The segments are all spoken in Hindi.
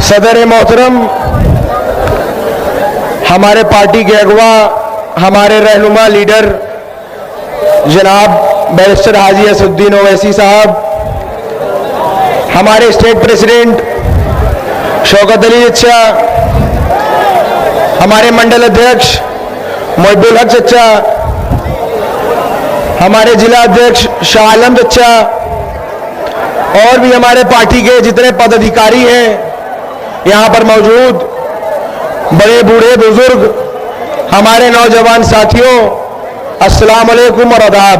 सदर मोहतरम, हमारे पार्टी के अगवा, हमारे रहनुमा लीडर जनाब बैरिस्टर हाजी असदुद्दीन ओवैसी साहब, हमारे स्टेट प्रेसिडेंट शौकत अली चचा, हमारे मंडल अध्यक्ष मोहिब्बुल हक चचा, हमारे जिला अध्यक्ष शाह आलम चचा और भी हमारे पार्टी के जितने पदाधिकारी हैं यहाँ पर मौजूद, बड़े बूढ़े बुजुर्ग, हमारे नौजवान साथियों, अस्सलाम वालेकुम और आदाब।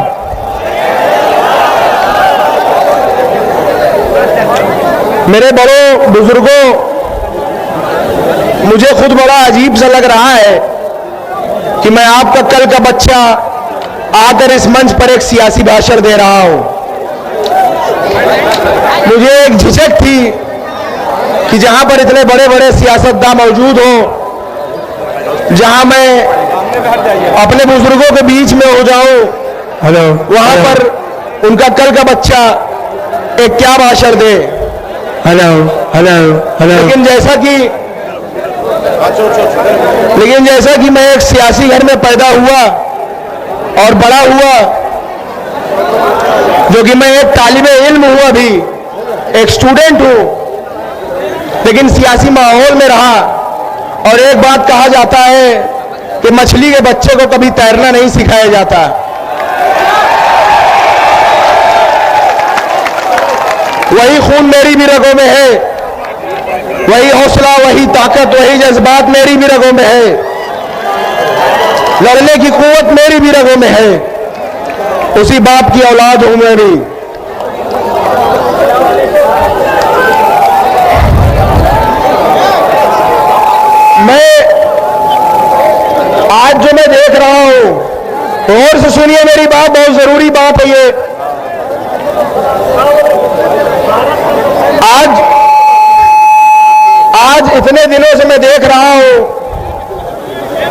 मेरे बड़ों बुजुर्गों, मुझे खुद बड़ा अजीब सा लग रहा है कि मैं आपका कल का बच्चा आकर इस मंच पर एक सियासी भाषण दे रहा हूं। मुझे एक झिझक थी कि जहां पर इतने बड़े बड़े सियासतदान मौजूद हों, जहां मैं अपने बुजुर्गों के बीच में हो जाऊं, वहां पर उनका कल का बच्चा एक क्या भाषण दे। लेकिन जैसा कि मैं एक सियासी घर में पैदा हुआ और बड़ा हुआ, जो कि मैं एक तालिबे इल्म हूं, अभी एक स्टूडेंट हूं, लेकिन सियासी माहौल में रहा। और एक बात कहा जाता है कि मछली के बच्चे को कभी तैरना नहीं सिखाया जाता। वही खून मेरी भी रगों में है, वही हौसला, वही ताकत, वही जज्बात मेरी भी रगों में है, लड़ने की कुव्वत मेरी भी रगों में है। उसी बाप की औलाद हूं मैं भी। आज जो मैं देख रहा हूं, और से सुनिए मेरी बात, बहुत जरूरी बात है ये। आज इतने दिनों से मैं देख रहा हूं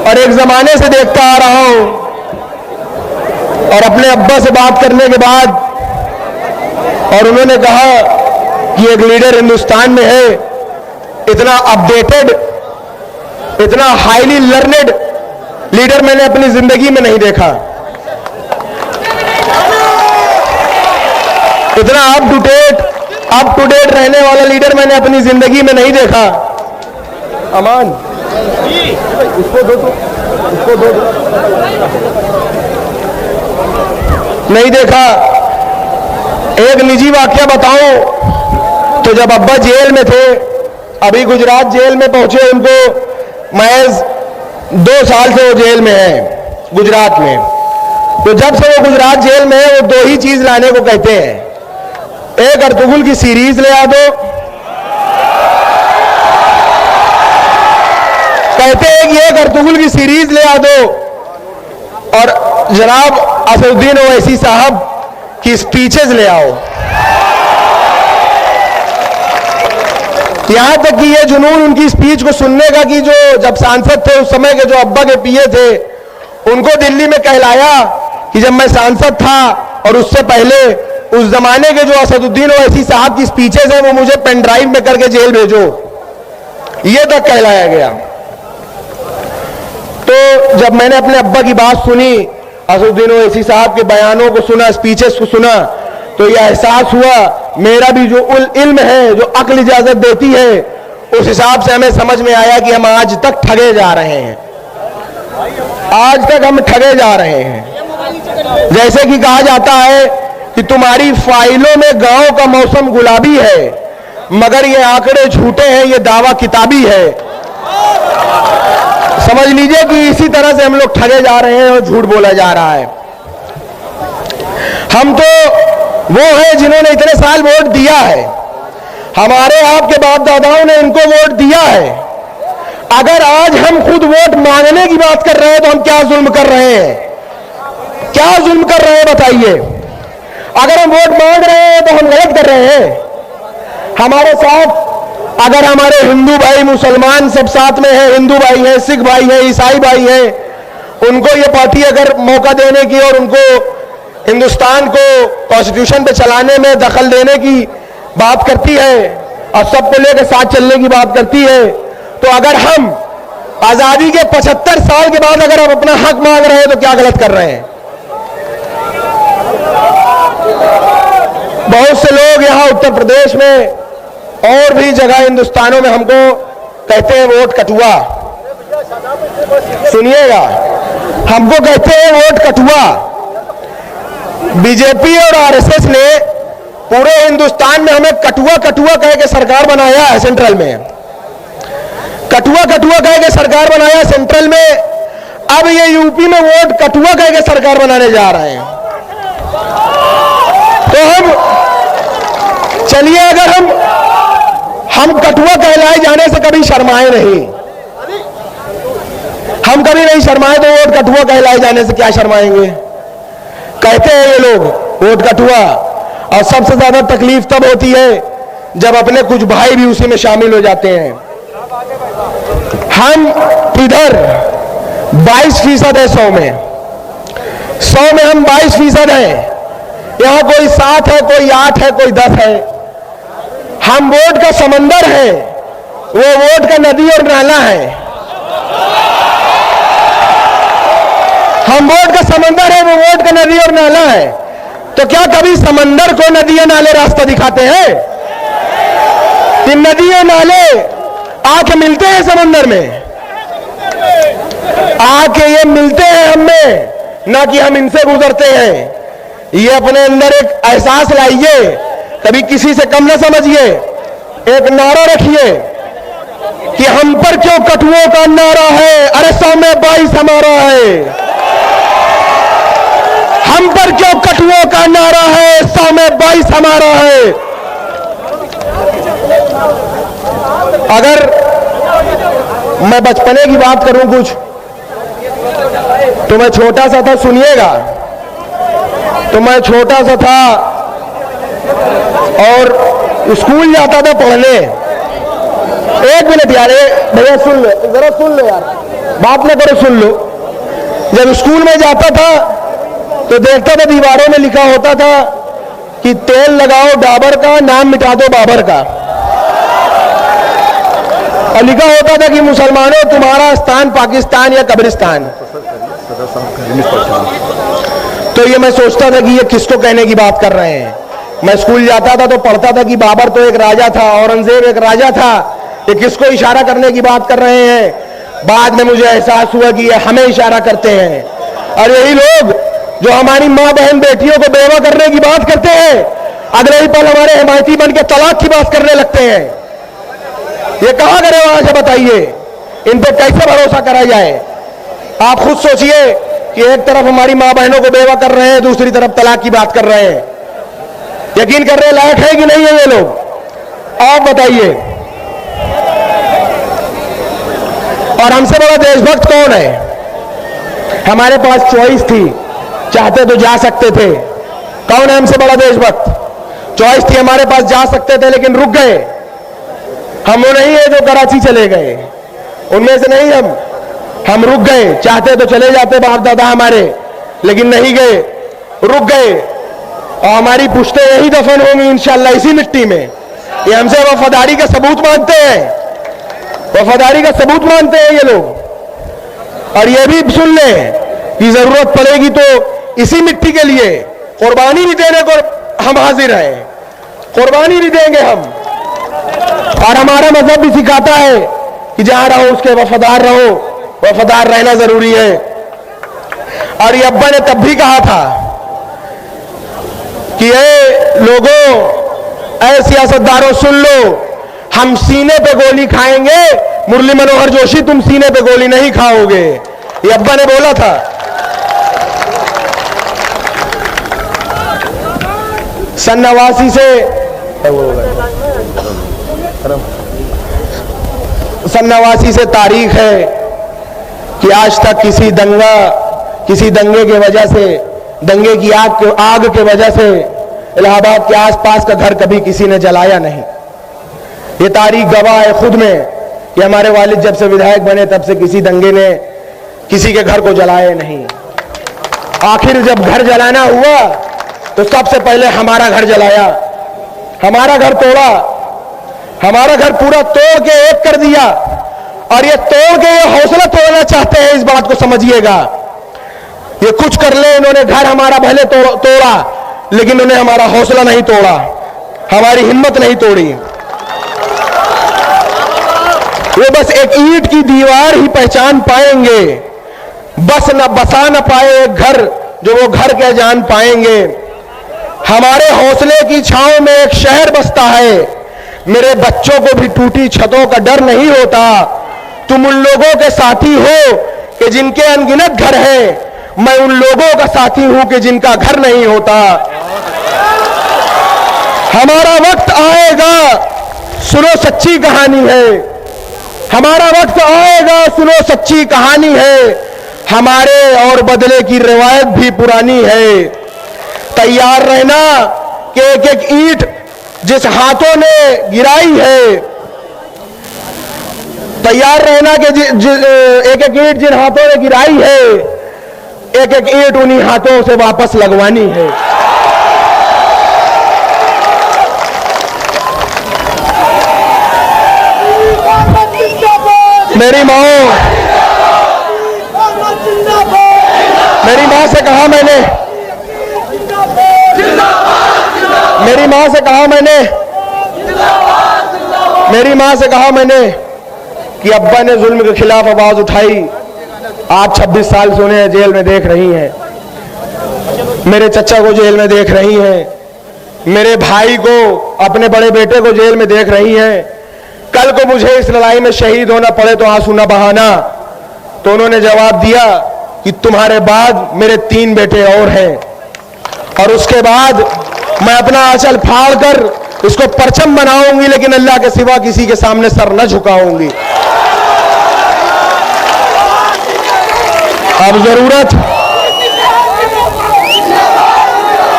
और एक जमाने से देखता आ रहा हूं, और अपने अब्बा से बात करने के बाद, और उन्होंने कहा कि एक लीडर हिंदुस्तान में है, इतना अपडेटेड, इतना हाईली लर्नेड लीडर मैंने अपनी जिंदगी में नहीं देखा। इतना अप टू डेट रहने वाला लीडर मैंने अपनी जिंदगी में नहीं देखा। अमान, उसको दो, नहीं देखा। एक निजी वाकया बताऊं तो जब अब्बा जेल में थे, अभी गुजरात जेल में पहुंचे, उनको महज 2 साल से वो जेल में है गुजरात में। तो जब से वो गुजरात जेल में है, वो 2 ही चीज लाने को कहते हैं। एक अर्तुगरुल की सीरीज ले आ दो, कहते हैं कि एक अर्तुगरुल की सीरीज ले आ दो, और जनाब असदुद्दीन ओवैसी साहब की स्पीचेस ले आओ। यहां तक कि ये जुनून उनकी स्पीच को सुनने का कि जो जब सांसद थे उस समय के जो अब्बा के पीए थे, उनको दिल्ली में कहलाया कि जब मैं सांसद था और उससे पहले उस जमाने के जो असदुद्दीन ओवैसी साहब की स्पीचेस हैं वो मुझे पेन ड्राइव में करके जेल भेजो, ये तक कहलाया गया। तो जब मैंने अपने अब्बा की बात सुनी, असदुद्दीन ओवैसी साहब के बयानों को सुना, स्पीचेस को सुना, तो यह एहसास हुआ मेरा भी जो इल्म है, जो अक्ल इजाजत देती है, उस हिसाब से हमें समझ में आया कि हम आज तक ठगे जा रहे हैं। आज तक हम ठगे जा रहे हैं। जैसे कि कहा जाता है कि तुम्हारी फाइलों में गांव का मौसम गुलाबी है, मगर ये आंकड़े झूठे हैं, ये दावा किताबी है। समझ लीजिए कि इसी तरह से हम लोग ठगे जा रहे हैं और झूठ बोला जा रहा है। हम तो वो है जिन्होंने इतने साल वोट दिया है, हमारे आपके बाप दादाओं ने इनको वोट दिया है। अगर आज हम खुद वोट मांगने की बात कर रहे हैं तो हम क्या जुल्म कर रहे हैं? क्या जुल्म कर रहे हैं बताइए? अगर हम वोट मांग रहे हैं तो हम गलत कर रहे हैं। हमारे साथ अगर हमारे हिंदू भाई, मुसलमान सब साथ में हैं, हिंदू भाई हैं, सिख भाई हैं, ईसाई भाई हैं, उनको ये पार्टी अगर मौका देने की और उनको हिंदुस्तान को कॉन्स्टिट्यूशन पे चलाने में दखल देने की बात करती है, और सबको लेकर साथ चलने की बात करती है, तो अगर हम आजादी के 75 साल के बाद अगर हम अपना हक मांग रहे हैं तो क्या गलत कर रहे हैं? बहुत से लोग यहां उत्तर प्रदेश में और भी जगह हिंदुस्तानों में हमको कहते हैं वोट कटुआ। सुनिएगा, हमको कहते हैं वोट कटुआ। बीजेपी और आरएसएस ने पूरे हिंदुस्तान में हमें कटुआ कटुआ कह के सरकार बनाया है। सेंट्रल में कटुआ कटुआ कह के सरकार बनाया सेंट्रल में। अब ये यूपी में वोट कटुआ कह के सरकार बनाने जा रहे हैं। तो हम चलिए, अगर हम कटुआ कहलाए जाने से कभी शर्माए नहीं, हम कभी नहीं शर्माए, तो वोट कटुआ कहलाए जाने से क्या शर्माएंगे? कहते हैं ये लोग वोट कटुआ। और सबसे ज्यादा तकलीफ तब होती है जब अपने कुछ भाई भी उसी में शामिल हो जाते हैं। हम इधर 22% है 100 में हम 22% हैं। यहां कोई 7 है, कोई 8 है, कोई 10 है। हम वोट का समंदर है, वो वोट का नदी और नाला है। हम वोट का समंदर है, वो वोट का नदी और नाला है। तो क्या कभी समंदर को नदी और नाले रास्ता दिखाते हैं? कि नदी और नाले आके मिलते हैं समंदर में, आके ये मिलते हैं हमें, ना कि हम इनसे गुजरते हैं। ये अपने अंदर एक एहसास लाइए, कभी किसी से कम ना समझिए। एक नारा रखिए कि हम पर क्यों कटुओं का नारा है, अरे 100 में 22 हमारा है। हम पर क्यों कटुओं का नारा है, 100 में 22 हमारा है। अगर मैं बचपने की बात करूं कुछ, तो मैं छोटा सा था, सुनिएगा। तो मैं छोटा सा था और स्कूल जाता था पढ़ने। 1 मिनट यार, भैया सुन लो, जरा सुन लो यार, बात ना करो, सुन लो। जब स्कूल में जाता था तो देखता था दीवारों में लिखा होता था कि तेल लगाओ डाबर का, नाम मिटा दो बाबर का। और लिखा होता था कि मुसलमानों तुम्हारा स्थान पाकिस्तान या कब्रिस्तान। तो ये मैं सोचता था कि ये किसको कहने की बात कर रहे हैं। मैं स्कूल जाता था तो पढ़ता था कि बाबर तो एक राजा था, औरंगजेब एक राजा था, ये किसको इशारा करने की बात कर रहे हैं। बाद में मुझे एहसास हुआ कि ये हमें इशारा करते हैं। और यही लोग जो हमारी माँ बहन बेटियों को बेवा करने की बात करते हैं, अगले ही पल हमारे हिमायती बन के तलाक की बात करने लगते हैं। ये कहां करे वहां से बताइए, इन पे कैसे भरोसा करा जाए? आप खुद सोचिए कि एक तरफ हमारी माँ बहनों को बेवा कर रहे हैं, दूसरी तरफ तलाक की बात कर रहे हैं। यकीन करने लायक है कि नहीं है ये लोग? आप बताइए। और हमसे बड़ा देशभक्त कौन है? हमारे पास चॉइस थी, चाहते तो जा सकते थे। कौन है हमसे बड़ा देशभक्त? चॉइस थी, हमारे पास जा सकते थे लेकिन रुक गए। हम वो नहीं है जो कराची चले गए, उनमें से नहीं हम रुक गए। चाहते तो चले जाते बाप दादा हमारे, लेकिन नहीं गए, रुक गए। और हमारी पुश्तें यही दफन होंगी इंशाअल्लाह इसी मिट्टी में। ये हमसे वफादारी का सबूत मांगते हैं, वफादारी का सबूत मांगते हैं ये लोग। और ये भी सुन ले कि जरूरत पड़ेगी तो इसी मिट्टी के लिए कुर्बानी भी देने को हम हाजिर हैं, कुर्बानी भी देंगे हम। और हमारा मजहब भी सिखाता है कि जहां रहो उसके वफादार रहो, वफादार रहना जरूरी है। और ये अब्बा ने तब भी कहा था कि ये लोगों, ऐ सियासतदारों सुन लो, हम सीने पे गोली खाएंगे, मुरली मनोहर जोशी तुम सीने पे गोली नहीं खाओगे। ये अब्बा ने बोला था। सन 89 से सन 89 से तारीख है कि आज तक किसी दंगे के वजह से, दंगे की आग के वजह से इलाहाबाद के आसपास का घर कभी किसी ने जलाया नहीं। ये तारीख गवाह है खुद में कि हमारे वालिद जब से विधायक बने तब से किसी दंगे ने किसी के घर को जलाया नहीं। आखिर जब घर जलाना हुआ तो सबसे पहले हमारा घर जलाया, हमारा घर तोड़ा। हमारा घर पूरा तोड़ के एक कर दिया, और ये तोड़ के ये हौसला तोड़ना चाहते हैं। इस बात को समझिएगा। ये कुछ कर ले, इन्होंने घर हमारा भले तोड़ा, लेकिन उन्हें हमारा हौसला नहीं तोड़ा, हमारी हिम्मत नहीं तोड़ी। वो बस एक ईंट की दीवार ही पहचान पाएंगे, बस न बसा न पाए एक घर जो वो घर के जान पाएंगे। हमारे हौसले की छांव में एक शहर बसता है। मेरे बच्चों को भी टूटी छतों का डर नहीं होता। तुम उन लोगों के साथी हो कि जिनके अनगिनत घर हैं, मैं उन लोगों का साथी हूं कि जिनका घर नहीं होता। हमारा वक्त आएगा, सुनो सच्ची कहानी है। हमारा वक्त आएगा, सुनो सच्ची कहानी है। हमारे और बदले की रिवायत भी पुरानी है। तैयार रहना कि एक एक ईंट जिस हाथों ने गिराई है, तैयार रहना कि एक एक ईंट जिन हाथों ने गिराई है, एक एक ईंट उन्हीं हाथों से वापस लगवानी है। मेरी माँ से कहा मैंने, मेरी माँ से कहा मैंने कि अब्बा ने जुल्म के खिलाफ आवाज उठाई। आज 26 साल से उन्हें जेल में देख रही हैं। मेरे चचा को जेल में देख रही हैं। मेरे भाई को, अपने बड़े बेटे को जेल में देख रही हैं। कल को मुझे इस लड़ाई में शहीद होना पड़े तो आंसू न बहाना। तो उन्होंने जवाब दिया कि तुम्हारे बाद मेरे 3 बेटे और हैं, और उसके बाद मैं अपना आंचल फाड़ कर इसको परचम बनाऊंगी, लेकिन अल्लाह के सिवा किसी के सामने सर न झुकाऊंगी।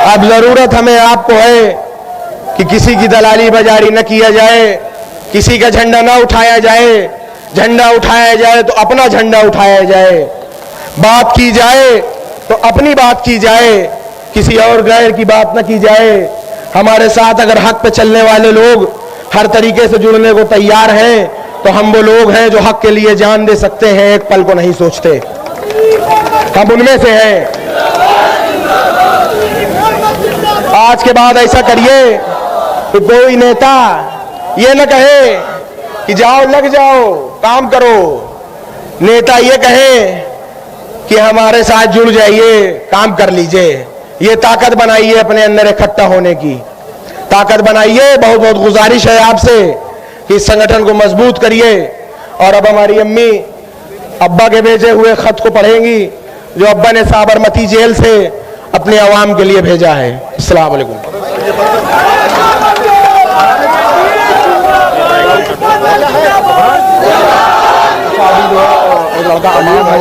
अब जरूरत हमें आपको है कि किसी की दलाली बाजारी न किया जाए, किसी का झंडा ना उठाया जाए। झंडा उठाया जाए तो अपना झंडा उठाया जाए, बात की जाए तो अपनी बात की जाए, किसी और गैर की बात न की जाए। हमारे साथ अगर हक पे चलने वाले लोग हर तरीके से जुड़ने को तैयार हैं, तो हम वो लोग हैं जो हक के लिए जान दे सकते हैं, एक पल को नहीं सोचते। हम उनमें से हैं। आज के बाद ऐसा करिए कि कोई नेता ये न कहे कि जाओ लग जाओ काम करो। नेता ये कहे कि हमारे साथ जुड़ जाइए, काम कर लीजिए। ये ताकत बनाइए, अपने अंदर इकट्ठा होने की ताकत बनाइए। बहुत बहुत गुजारिश है आपसे कि इस संगठन को मजबूत करिए। और अब हमारी अम्मी अब्बा के भेजे हुए खत को पढ़ेंगी, जो अब्बा ने साबरमती जेल से अपने अवाम के लिए भेजा है। अस्सलाम वालेकुम। लड़का अमान है,